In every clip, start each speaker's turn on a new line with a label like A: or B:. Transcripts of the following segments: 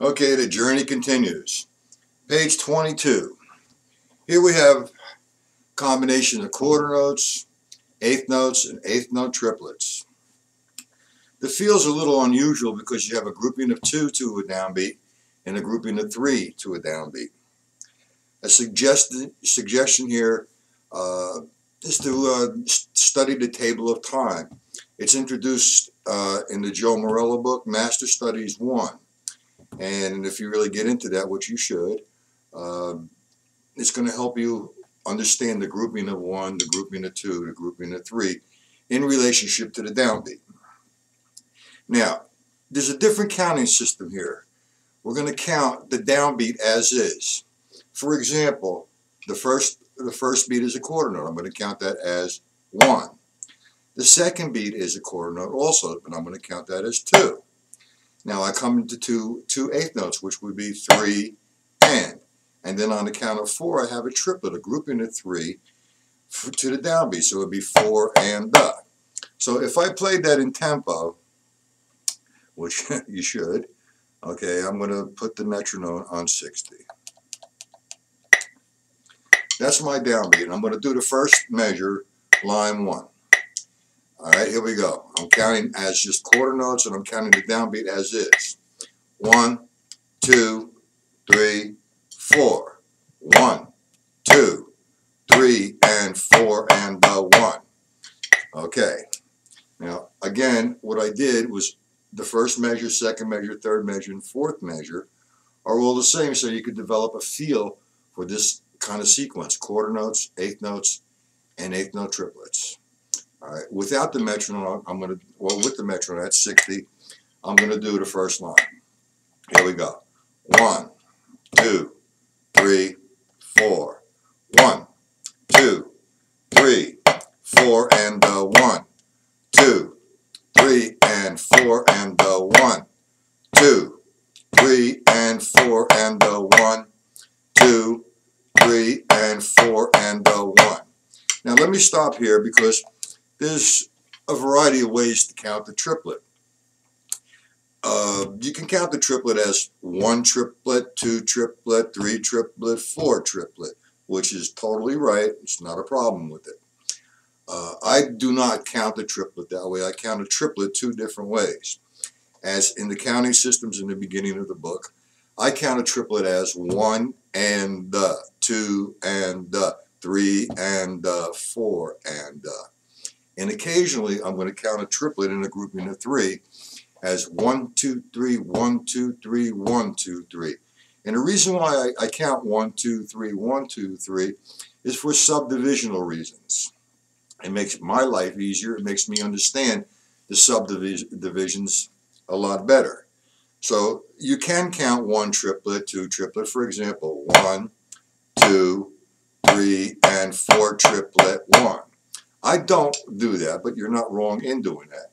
A: Okay, the journey continues. Page 22. Here we have a combination of quarter notes, eighth notes, and eighth note triplets. The feel's a little unusual because you have a grouping of 2 to a downbeat and a grouping of 3 to a downbeat. A suggestion here is to study the table of time. It's introduced in the Joe Morello book, Master Studies 1. And if you really get into that, which you should, it's going to help you understand the grouping of 1, the grouping of 2, the grouping of 3 in relationship to the downbeat. Now, there's a different counting system here. We're going to count the downbeat as is. For example, the first beat is a quarter note. I'm going to count that as 1. The second beat is a quarter note also, but I'm going to count that as 2. Now I come into two eighth notes, which would be 3 and then on the count of 4, I have a triplet, a grouping of 3 to the downbeat. So it would be 4 and the. So if I played that in tempo, which you should, okay, I'm going to put the metronome on 60. That's my downbeat. I'm going to do the first measure, line 1. All right, here we go. I'm counting as just quarter notes, and I'm counting the downbeat as is. 1, 2, 3, 4. 1, 2, 3, and 4, and the 1. Okay. Now, again, what I did was the first measure, second measure, third measure, and fourth measure are all the same, so you could develop a feel for this kind of sequence: quarter notes, eighth notes, and eighth note triplets. All right, without the metronome, with the metronome, that's 60. I'm going to do the first line. Here we go. 1, 2, 3, 4. 1, 2, 3, 4, and the 1. 2, 3, and 4, and the 1. 2, 3, and 4, and the 1. 2, 3, and 4, and the 1. Now let me stop here because there's a variety of ways to count the triplet. You can count the triplet as 1 triplet, 2 triplet, 3 triplet, 4 triplet, which is totally right. It's not a problem with it. I do not count the triplet that way. I count a triplet 2 different ways. As in the counting systems in the beginning of the book, I count a triplet as 1 and the, 2 and the, 3 and the, 4 and the. And occasionally, I'm going to count a triplet in a grouping of 3 as 1, 2, 3, 1, 2, 3, 1, 2, 3. And the reason why I count 1, 2, 3, 1, 2, 3 is for subdivisional reasons. It makes my life easier. It makes me understand the subdivisions a lot better. So you can count 1 triplet, 2 triplet. For example, 1, 2, 3, and 4 triplet 1. I don't do that, but you're not wrong in doing that.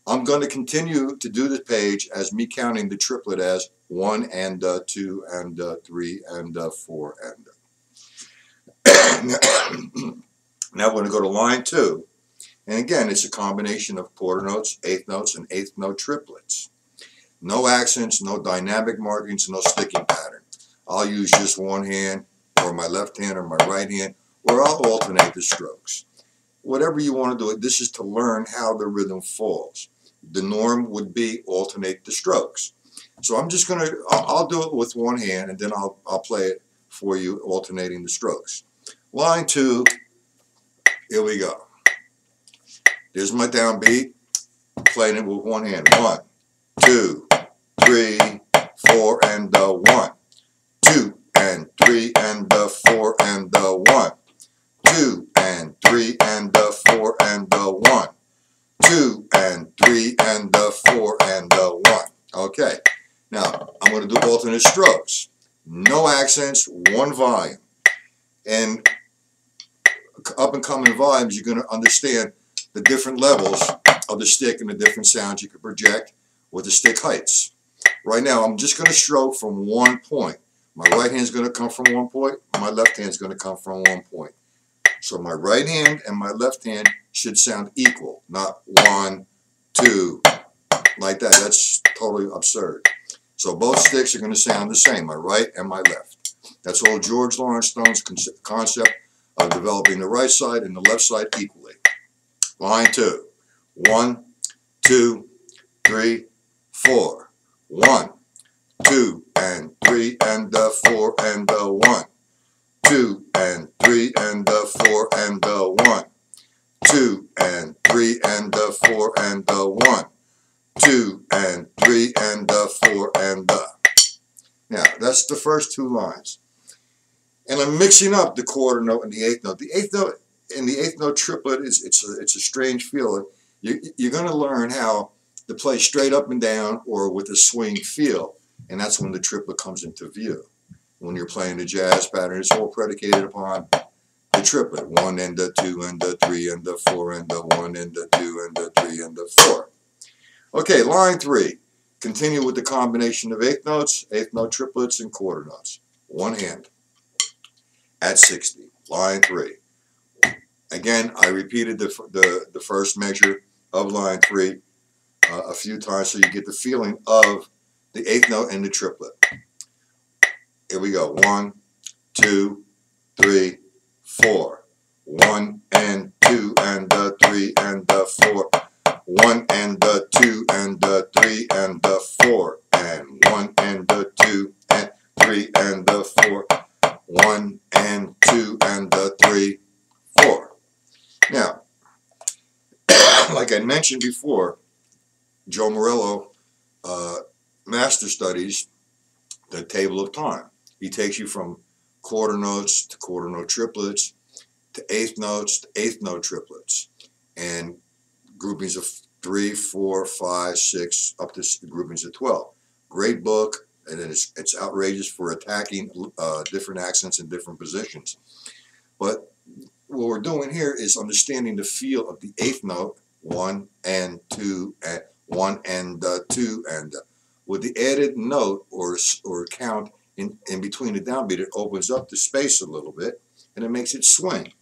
A: I'm going to continue to do this page as me counting the triplet as 1 and 2 and 3 and 4 and Now we're going to go to line 2. And again, it's a combination of quarter notes, eighth notes, and eighth note triplets. No accents, no dynamic markings, no sticking pattern. I'll use just one hand, or my left hand, or my right hand, or I'll alternate the strokes. Whatever you want to do, this is to learn how the rhythm falls. The norm would be alternate the strokes. So I'm just going to, I'll do it with one hand, and then I'll play it for you, alternating the strokes. Line 2, here we go. There's my downbeat, playing it with one hand. 1, 2, 3, 4, and 1. 2, and 3, and 4, and 1. 2, and 3, and 4, and 1. 2, and 3, and 4, and 1. Okay, now I'm going to do alternate strokes. No accents, one volume. And up and coming volumes, you're going to understand the different levels of the stick and the different sounds you can project with the stick heights. Right now, I'm just going to stroke from one point. My right hand is going to come from one point. My left hand is going to come from one point. So my right hand and my left hand should sound equal, not 1, 2, like that. That's totally absurd. So both sticks are going to sound the same, my right and my left. That's all George Lawrence Stone's concept of developing the right side and the left side equally. Line 2. 1, 2, 3, 4. 1, 2, and 3, and 4, and 1. 2, and 3, and 4, and 1. 2, and 3, and 4, and 1. 2, and 3, and 4, and Now, that's the first two lines. And I'm mixing up the quarter note and the eighth note. The eighth note and the eighth note triplet it's a strange feeling. You're going to learn how to play straight up and down or with a swing feel, and that's when the triplet comes into view. When you're playing the jazz pattern, it's all predicated upon the triplet: 1 and 2 and 3 and 4 and 1 and 2 and 3 and 4. Okay, line 3. Continue with the combination of eighth note triplets, and quarter notes. One hand at 60. Line 3. Again, I repeated the first measure of line 3 a few times so you get the feeling of the eighth note and the triplet. Here we go. 1, 2, 3, 4. 1 and 2 and 3 and 4. 1 and 2 and 3 and 4. And 1 and 2 and 3 and 4. 1 and 2 and 3, 4. Now, like I mentioned before, Joe Morello master studies the table of time. He takes you from quarter notes to quarter note triplets to eighth notes to eighth note triplets, and groupings of 3, 4, 5, 6, up to groupings of 12. Great book, and it's outrageous for attacking different accents in different positions. But what we're doing here is understanding the feel of the eighth note, 1 and 2 and 1 and 2 and with the added note or count in between the downbeat, it opens up the space a little bit and it makes it swing.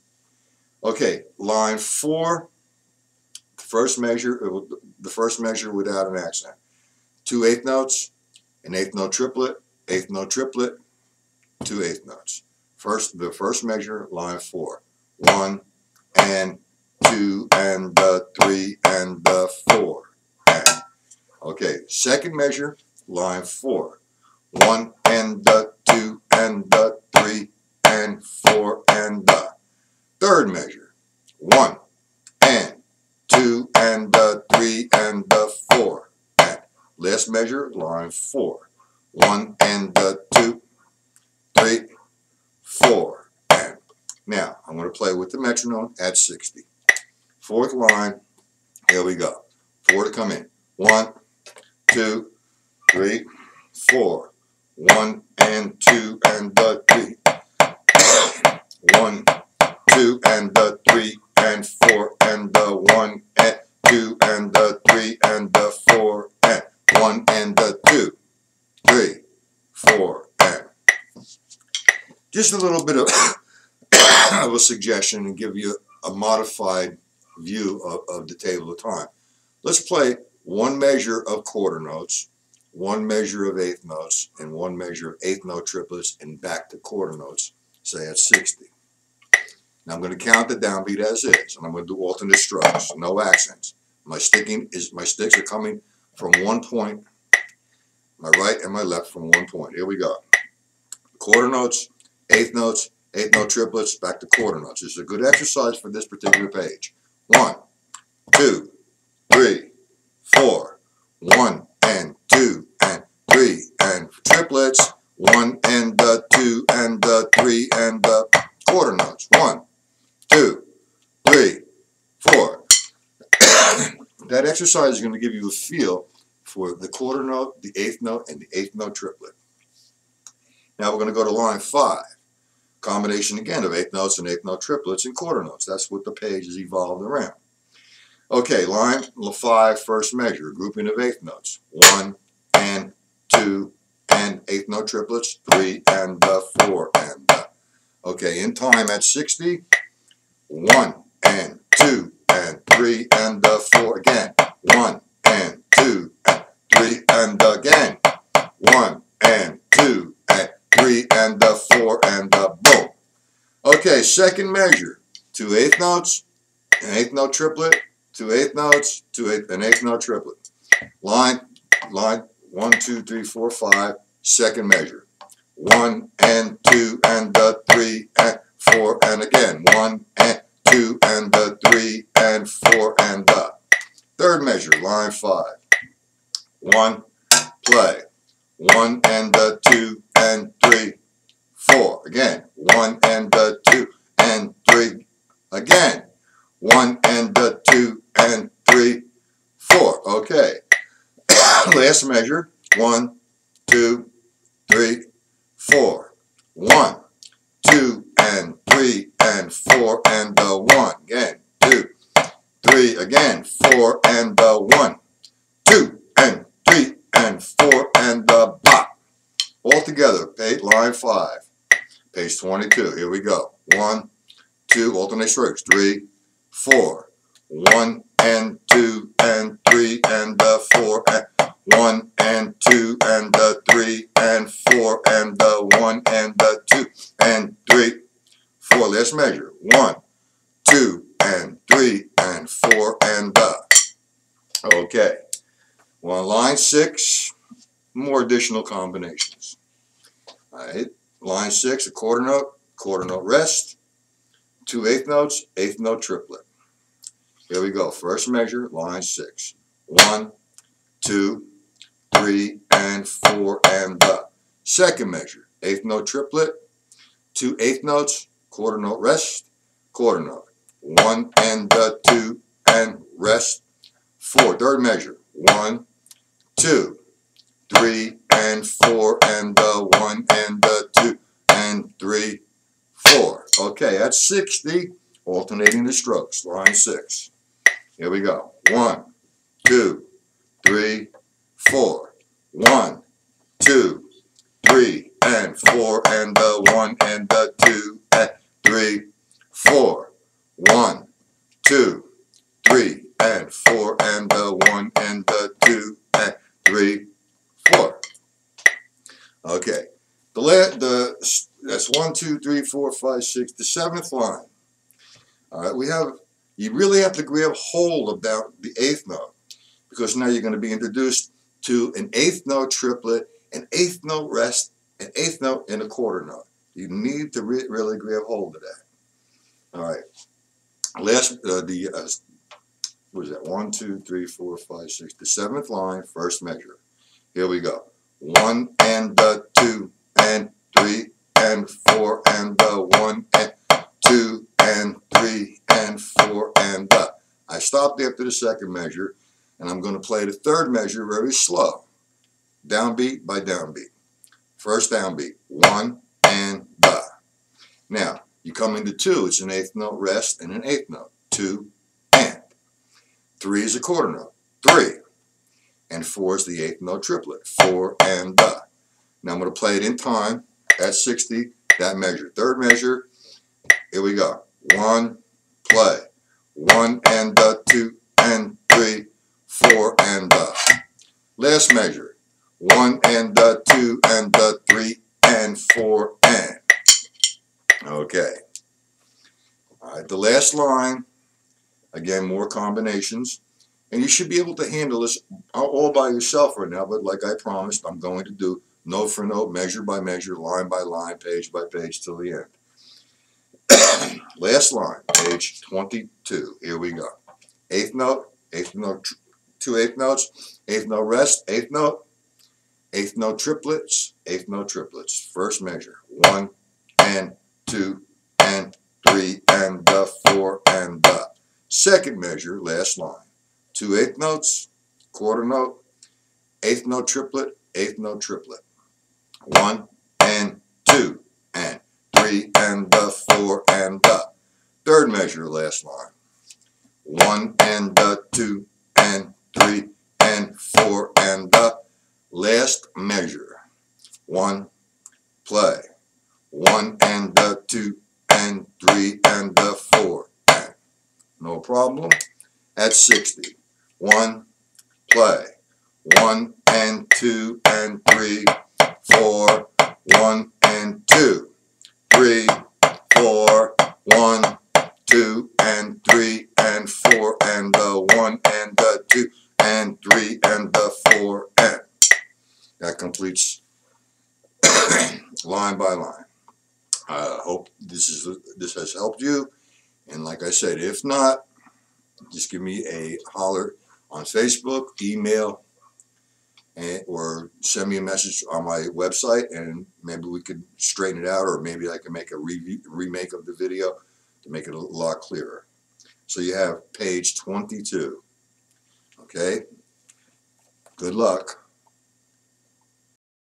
A: Okay, line 4, the first measure without an accent. 2 eighth notes, an eighth note triplet, 2 eighth notes. The first measure, line 4. 1 and 2 and 3 and 4. And. Okay, second measure, line 4. 1 and 2 and 3 and 4 and third measure. 1 and 2 and 3 and 4. And last measure, line 4. 1 and 2, 3, 4. And now I'm going to play with the metronome at 60. Fourth line, here we go. 4 to come in. 1, 2, 3, 4. 1 and 2 and 3. 1, 2 and 3 and 4 and 1 and 2 and 3 and 4 and 1 and 2, 3, 4 and. Just a little bit of a suggestion and give you a modified view of the table of time. Let's play one measure of quarter notes, one measure of eighth notes, and one measure of eighth note triplets, and back to quarter notes, say at 60. Now I'm going to count the downbeat as is, and I'm going to do alternate strokes, no accents. My sticks are coming from one point, my right and my left from one point. Here we go. Quarter notes, eighth note triplets, back to quarter notes. This is a good exercise for this particular page. 1, 2, 3, 4. 1 and 2 and 3 and triplets. 1 and 2 and 3 and quarter notes. 1, 2, 3, 4. That exercise is going to give you a feel for the quarter note, the eighth note, and the eighth note triplet. Now we're going to go to line 5. Combination again of eighth notes and eighth note triplets and quarter notes. That's what the page has evolved around. Okay, line 5, first measure, grouping of eighth notes. 1 and 2 and eighth note triplets, 3 and 4 and. Okay, in time at 60, 1 and 2 and 3 and 4 again. 1 and 2 and 3 and again. 1 and 2 and 3 and the 4 and the boom. Okay, second measure. 2 eighth notes, an eighth note triplet, 2 eighth notes, an eighth note triplet. Line 1, 2, 3, 4, 5. Second measure. 1 and 2 and the 3 and 4 and again 1 and 2 and the 3 and 4 and the third measure. Line 5. 1, play. 1 and the 2 and 3, 4. Again 1 and the 2 and 3. Again 1 and the 2 and 3, 4. Okay. Last measure. 1, 2, 3, 4. 1, 2 and 3 and 4 and the 1. Again 2, 3. Again 4 and the 1. 2 and 3 and 4 and the bop. All together. Line 5. Page 22. Here we go. 1, 2. Alternate strokes. 3, 4. 1 and 2 and 3 and the 4 and 1 and 2 and the 3 and 4 and the 1 and the 2 and 3, 4. Let's measure. 1, 2 and 3 and 4 and the. Okay. Well, line 6, more additional combinations. All right. Line 6, a quarter note rest, 2 eighth notes, eighth note triplet. Here we go. First measure, line 6. 1, 2, 3 and 4 and the. Second measure, eighth note triplet, 2 eighth notes, quarter note rest, quarter note. 1 and the 2 and rest, 4. Third measure, 1, 2, 3 and 4 and the 1 and the 2 and 3, 4. Okay, that's 60. Alternating the strokes. Line 6. Here we go. 1, 2, 3, 4. 1, 2, 3 and 4 and the 1 and the 2 and 3, 4. 1, 2, 3 and 4 and the 1 and the 2 and 3, 4. Okay. That's 1, 2, 3, 4, 5, 6. The 7th line. All right, you really have to grab hold about the 8th note because now you're going to be introduced to an 8th note triplet, an 8th note rest, an 8th note, and a quarter note. You need to really grab hold of that. All right. What is that? 1, 2, 3, 4, 5, 6. The 7th line, first measure. Here we go. 1 and the 2 and 3 and 4 and the 1 and 2 and 3 and 4 and the. I stopped after the second measure, and I'm going to play the third measure very slow, downbeat by downbeat. First downbeat, 1 and the. Now, you come into 2, it's an 8th note rest and an 8th note. 2 and. 3 is a quarter note. 3. And 4 is the 8th note triplet. 4 and the. Now I'm going to play it in time at 60, that measure. Third measure, here we go. 1, play. 1 and the 2 and 3, 4 and the. Last measure. 1 and the 2 and the 3 and 4 and. Okay. All right, the last line, again, more combinations. And you should be able to handle this all by yourself right now, but like I promised, I'm going to do note for note, measure by measure, line by line, page by page till the end. Last line, page 22. Here we go. 8th note, 2 8th notes, 8th note rest, 8th note triplets, 8th note triplets. First measure, 1 and 2 and 3 and the 4 and the. Second measure, last line. 2 8th notes, quarter note, 8th note triplet, 8th note triplet. 1 and 2 and 3 and the 4 and the. Third measure, last line. 1 and the 2 and 3 and 4 and the. Last measure. 1, play. 1 and the 2 and 3 and the 4 and. No problem. At 60. 1, play. 1 and 2 and 3, 4, 1 and 2, 3, 4, 1, 2 and 3 and 4 and the 1 and the 2 and 3 and the 4 and. That completes line by line. I hope this has helped you, and like I said, if not, just give me a holler on Facebook, email, or send me a message on my website, and maybe we could straighten it out, or maybe I can make a remake of the video to make it a lot clearer. So you have page 22. Okay? Good luck.